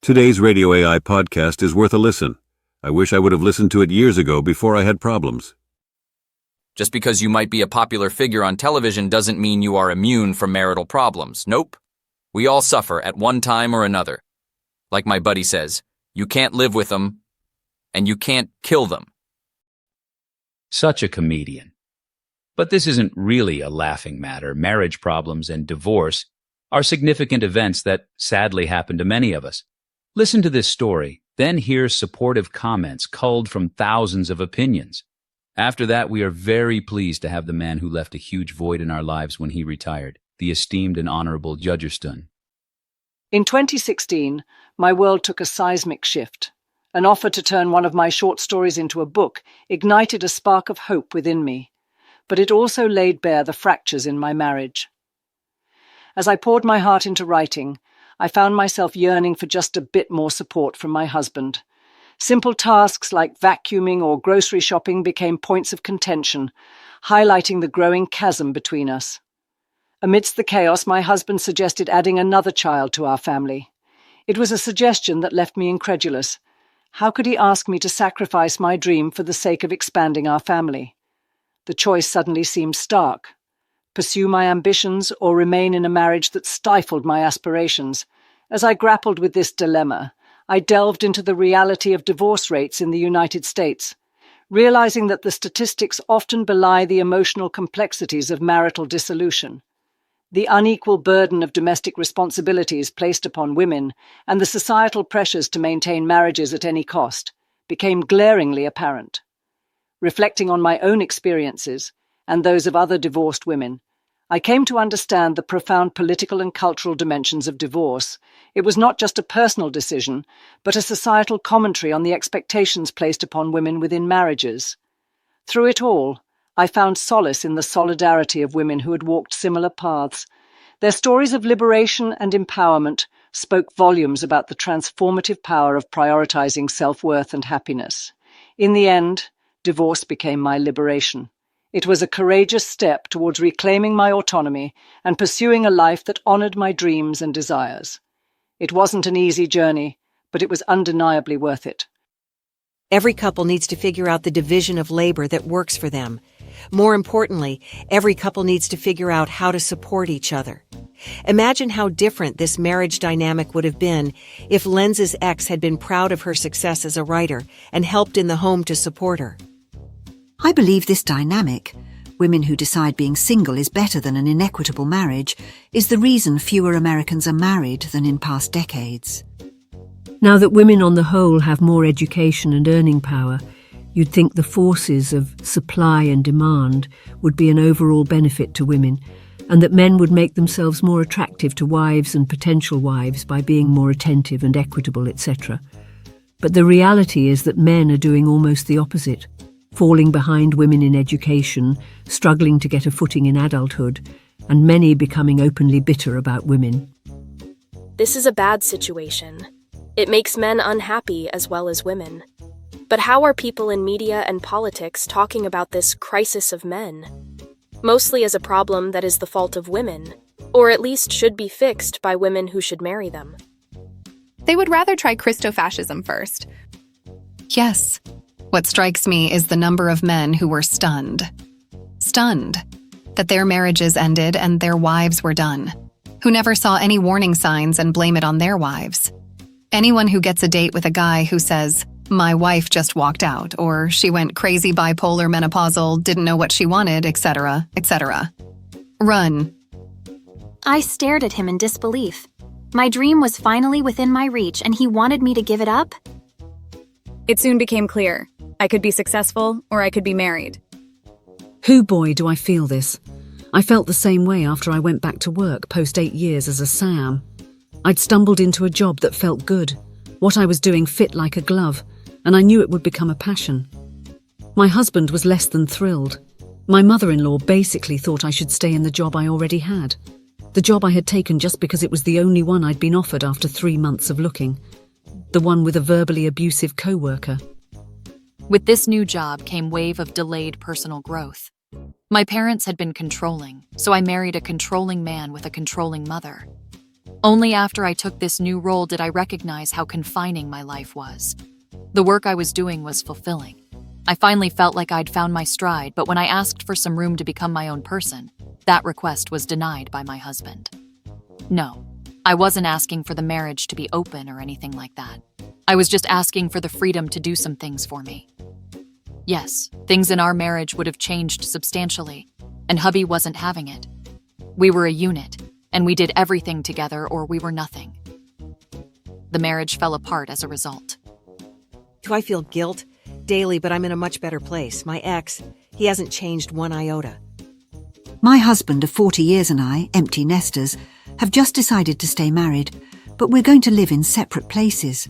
Today's Radio AI podcast is worth a listen. I wish I would have listened to it years ago before I had problems. Just because you might be a popular figure on television doesn't mean you are immune from marital problems. Nope. We all suffer at one time or another. Like my buddy says, you can't live with them, and you can't kill them. Such a comedian. But this isn't really a laughing matter. Marriage problems and divorce are significant events that sadly happen to many of us. Listen to this story, then hear supportive comments culled from thousands of opinions. After that, we are very pleased to have the man who left a huge void in our lives when he retired, the esteemed and honorable Judgerston. In 2016, my world took a seismic shift. An offer to turn one of my short stories into a book ignited a spark of hope within me, but it also laid bare the fractures in my marriage. As I poured my heart into writing, I found myself yearning for just a bit more support from my husband. Simple tasks like vacuuming or grocery shopping became points of contention, highlighting the growing chasm between us. Amidst the chaos, my husband suggested adding another child to our family. It was a suggestion that left me incredulous. How could he ask me to sacrifice my dream for the sake of expanding our family? The choice suddenly seemed stark. Pursue my ambitions or remain in a marriage that stifled my aspirations. As I grappled with this dilemma, I delved into the reality of divorce rates in the United States, realizing that the statistics often belie the emotional complexities of marital dissolution. The unequal burden of domestic responsibilities placed upon women and the societal pressures to maintain marriages at any cost became glaringly apparent. Reflecting on my own experiences and those of other divorced women, I came to understand the profound political and cultural dimensions of divorce. It was not just a personal decision, but a societal commentary on the expectations placed upon women within marriages. Through it all, I found solace in the solidarity of women who had walked similar paths. Their stories of liberation and empowerment spoke volumes about the transformative power of prioritizing self-worth and happiness. In the end, divorce became my liberation. It was a courageous step towards reclaiming my autonomy and pursuing a life that honored my dreams and desires. It wasn't an easy journey, but it was undeniably worth it. Every couple needs to figure out the division of labor that works for them. More importantly, every couple needs to figure out how to support each other. Imagine how different this marriage dynamic would have been if Lenz's ex had been proud of her success as a writer and helped in the home to support her. I believe this dynamic, women who decide being single is better than an inequitable marriage, is the reason fewer Americans are married than in past decades. Now that women on the whole have more education and earning power, you'd think the forces of supply and demand would be an overall benefit to women, and that men would make themselves more attractive to wives and potential wives by being more attentive and equitable, etc. But the reality is that men are doing almost the opposite, falling behind women in education, struggling to get a footing in adulthood, and many becoming openly bitter about women. This is a bad situation. It makes men unhappy as well as women. But how are people in media and politics talking about this crisis of men? Mostly as a problem that is the fault of women, or at least should be fixed by women who should marry them. They would rather try Christofascism first. Yes. What strikes me is the number of men who were stunned. Stunned that their marriages ended and their wives were done. Who never saw any warning signs and blame it on their wives. Anyone who gets a date with a guy who says, "My wife just walked out," or "She went crazy, bipolar, menopausal, didn't know what she wanted," etc., etc. Run. I stared at him in disbelief. My dream was finally within my reach and he wanted me to give it up? It soon became clear. I could be successful or I could be married. Hoo boy, do I feel this. I felt the same way after I went back to work post 8 years as a SAM. I'd stumbled into a job that felt good. What I was doing fit like a glove, and I knew it would become a passion. My husband was less than thrilled. My mother-in-law basically thought I should stay in the job I already had. The job I had taken just because it was the only one I'd been offered after 3 months of looking. The one with a verbally abusive co-worker. With this new job came wave of delayed personal growth. My parents had been controlling, so I married a controlling man with a controlling mother. Only after I took this new role did I recognize how confining my life was. The work I was doing was fulfilling. I finally felt like I'd found my stride, but when I asked for some room to become my own person, that request was denied by my husband. No, I wasn't asking for the marriage to be open or anything like that. I was just asking for the freedom to do some things for me. Yes, things in our marriage would have changed substantially, and hubby wasn't having it. We were a unit, and we did everything together or we were nothing. The marriage fell apart as a result. Do I feel guilt? Daily, but I'm in a much better place. My ex, he hasn't changed one iota. My husband of 40 years and I, empty nesters, have just decided to stay married, but we're going to live in separate places.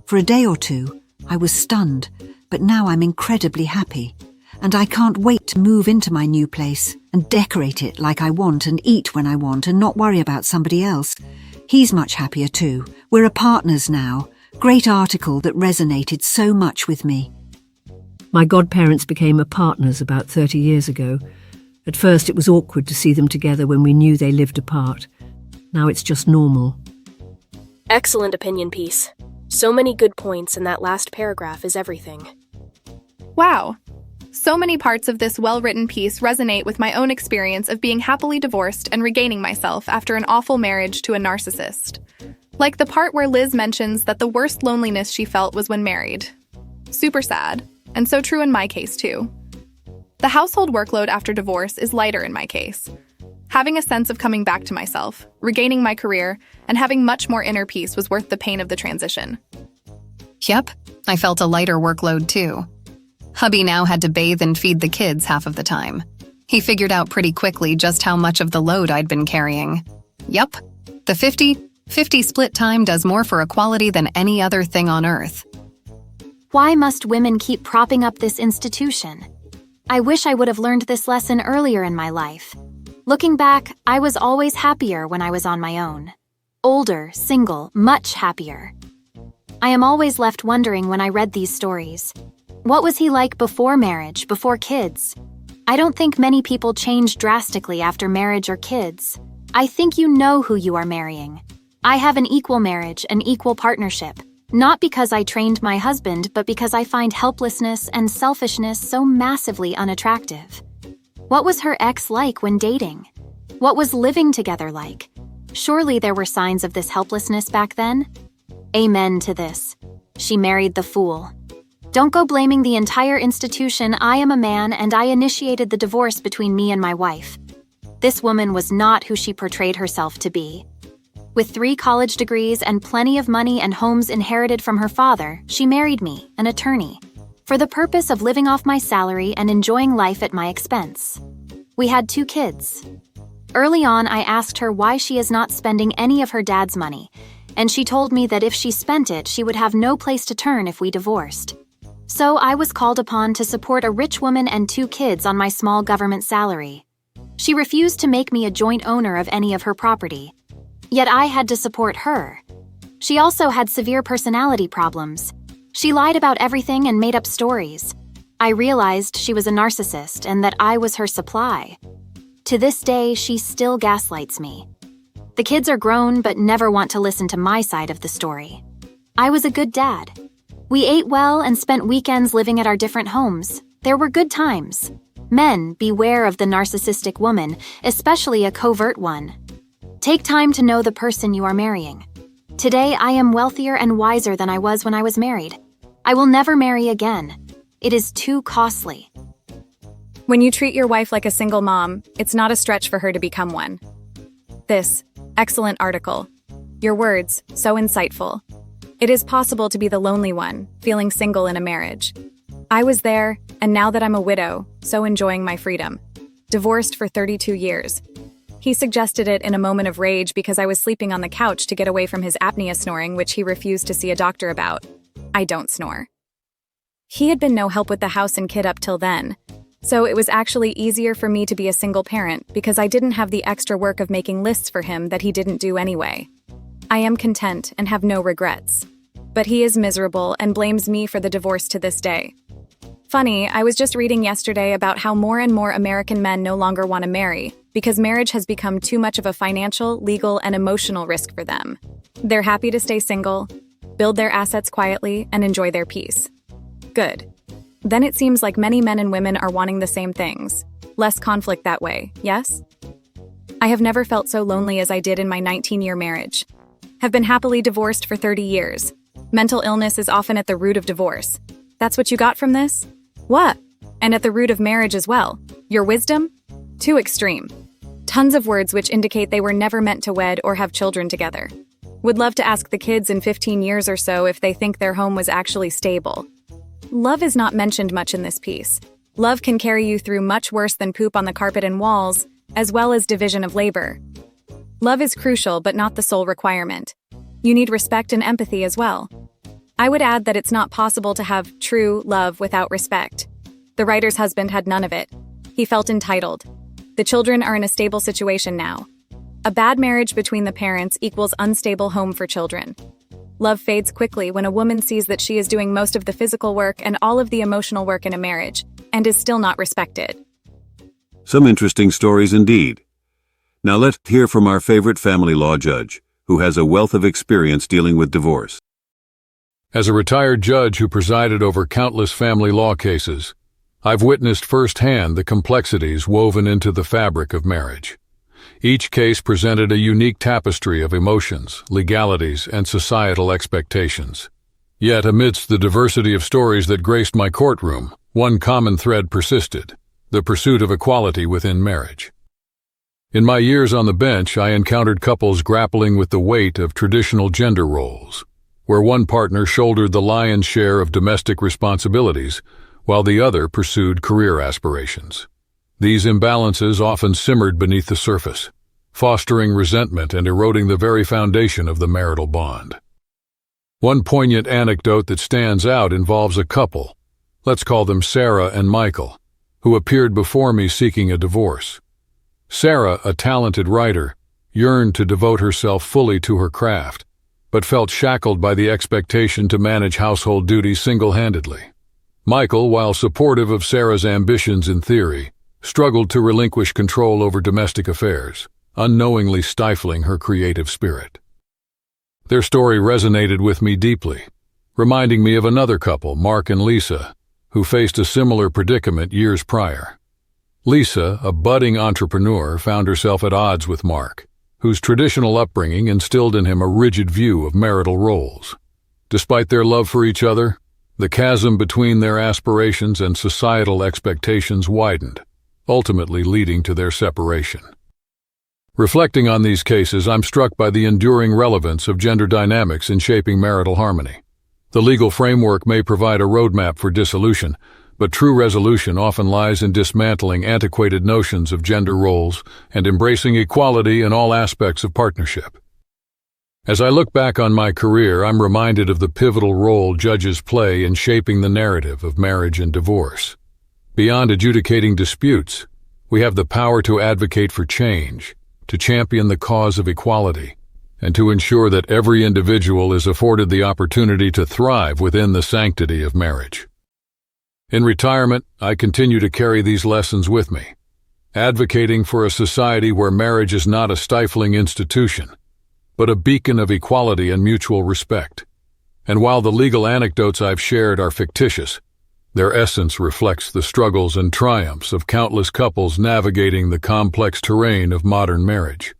For a day or two, I was stunned, but now I'm incredibly happy, and I can't wait to move into my new place and decorate it like I want and eat when I want and not worry about somebody else. He's much happier too. We're partners now. Great article that resonated so much with me. My godparents became partners about 30 years ago. At first it was awkward to see them together when we knew they lived apart. Now it's just normal. Excellent opinion piece. So many good points, and that last paragraph is everything. Wow. So many parts of this well-written piece resonate with my own experience of being happily divorced and regaining myself after an awful marriage to a narcissist. Like the part where Liz mentions that the worst loneliness she felt was when married. Super sad, and so true in my case too. The household workload after divorce is lighter in my case. Having a sense of coming back to myself, regaining my career, and having much more inner peace was worth the pain of the transition. Yep, I felt a lighter workload too. Hubby now had to bathe and feed the kids half of the time. He figured out pretty quickly just how much of the load I'd been carrying. Yup, the 50-50 split time does more for equality than any other thing on earth. Why must women keep propping up this institution? I wish I would have learned this lesson earlier in my life. Looking back, I was always happier when I was on my own. Older, single, much happier. I am always left wondering when I read these stories. What was he like before marriage, before kids? I don't think many people change drastically after marriage or kids. I think you know who you are marrying. I have an equal marriage, an equal partnership. Not because I trained my husband, but because I find helplessness and selfishness so massively unattractive. What was her ex like when dating? What was living together like? Surely there were signs of this helplessness back then? Amen to this. She married the fool. Don't go blaming the entire institution. I am a man and I initiated the divorce between me and my wife. This woman was not who she portrayed herself to be. With 3 college degrees and plenty of money and homes inherited from her father, she married me, an attorney, for the purpose of living off my salary and enjoying life at my expense. We had 2 kids. Early on, I asked her why she is not spending any of her dad's money, and she told me that if she spent it, she would have no place to turn if we divorced. So I was called upon to support a rich woman and 2 kids on my small government salary. She refused to make me a joint owner of any of her property. Yet I had to support her. She also had severe personality problems. She lied about everything and made up stories. I realized she was a narcissist and that I was her supply. To this day, she still gaslights me. The kids are grown but never want to listen to my side of the story. I was a good dad. We ate well and spent weekends living at our different homes. There were good times. Men, beware of the narcissistic woman, especially a covert one. Take time to know the person you are marrying. Today, I am wealthier and wiser than I was when I was married. I will never marry again. It is too costly. When you treat your wife like a single mom, it's not a stretch for her to become one. This, excellent article. Your words, so insightful. It is possible to be the lonely one, feeling single in a marriage. I was there, and now that I'm a widow, so enjoying my freedom. Divorced for 32 years. He suggested it in a moment of rage because I was sleeping on the couch to get away from his apnea snoring, which he refused to see a doctor about. I don't snore. He had been no help with the house and kid up till then, so it was actually easier for me to be a single parent because I didn't have the extra work of making lists for him that he didn't do anyway. I am content and have no regrets. But he is miserable and blames me for the divorce to this day. Funny, I was just reading yesterday about how more and more American men no longer want to marry because marriage has become too much of a financial, legal, and emotional risk for them. They're happy to stay single, build their assets quietly, and enjoy their peace. Good. Then it seems like many men and women are wanting the same things. Less conflict that way, yes? I have never felt so lonely as I did in my 19-year marriage. Have been happily divorced for 30 years. Mental illness is often at the root of divorce. That's what you got from this? What? And at the root of marriage as well. Your wisdom? Too extreme. Tons of words which indicate they were never meant to wed or have children together. Would love to ask the kids in 15 years or so if they think their home was actually stable. Love is not mentioned much in this piece. Love can carry you through much worse than poop on the carpet and walls, as well as division of labor. Love is crucial, but not the sole requirement. You need respect and empathy as well. I would add that it's not possible to have true love without respect. The writer's husband had none of it. He felt entitled. The children are in a stable situation now. A bad marriage between the parents equals unstable home for children. Love fades quickly when a woman sees that she is doing most of the physical work and all of the emotional work in a marriage, and is still not respected. Some interesting stories indeed. Now let's hear from our favorite family law judge, who has a wealth of experience dealing with divorce. As a retired judge who presided over countless family law cases, I've witnessed firsthand the complexities woven into the fabric of marriage. Each case presented a unique tapestry of emotions, legalities, and societal expectations. Yet, amidst the diversity of stories that graced my courtroom, one common thread persisted: the pursuit of equality within marriage. In my years on the bench, I encountered couples grappling with the weight of traditional gender roles, where one partner shouldered the lion's share of domestic responsibilities, while the other pursued career aspirations. These imbalances often simmered beneath the surface, fostering resentment and eroding the very foundation of the marital bond. One poignant anecdote that stands out involves a couple, let's call them Sarah and Michael, who appeared before me seeking a divorce. Sarah, a talented writer, yearned to devote herself fully to her craft, but felt shackled by the expectation to manage household duties single-handedly. Michael, while supportive of Sarah's ambitions in theory, struggled to relinquish control over domestic affairs, unknowingly stifling her creative spirit. Their story resonated with me deeply, reminding me of another couple, Mark and Lisa, who faced a similar predicament years prior. Lisa, a budding entrepreneur, found herself at odds with Mark, whose traditional upbringing instilled in him a rigid view of marital roles. Despite their love for each other, the chasm between their aspirations and societal expectations widened, ultimately leading to their separation. Reflecting on these cases, I'm struck by the enduring relevance of gender dynamics in shaping marital harmony. The legal framework may provide a roadmap for dissolution, but true resolution often lies in dismantling antiquated notions of gender roles and embracing equality in all aspects of partnership. As I look back on my career, I'm reminded of the pivotal role judges play in shaping the narrative of marriage and divorce. Beyond adjudicating disputes, we have the power to advocate for change, to champion the cause of equality, and to ensure that every individual is afforded the opportunity to thrive within the sanctity of marriage. In retirement, I continue to carry these lessons with me, advocating for a society where marriage is not a stifling institution, but a beacon of equality and mutual respect. And while the legal anecdotes I've shared are fictitious, their essence reflects the struggles and triumphs of countless couples navigating the complex terrain of modern marriage.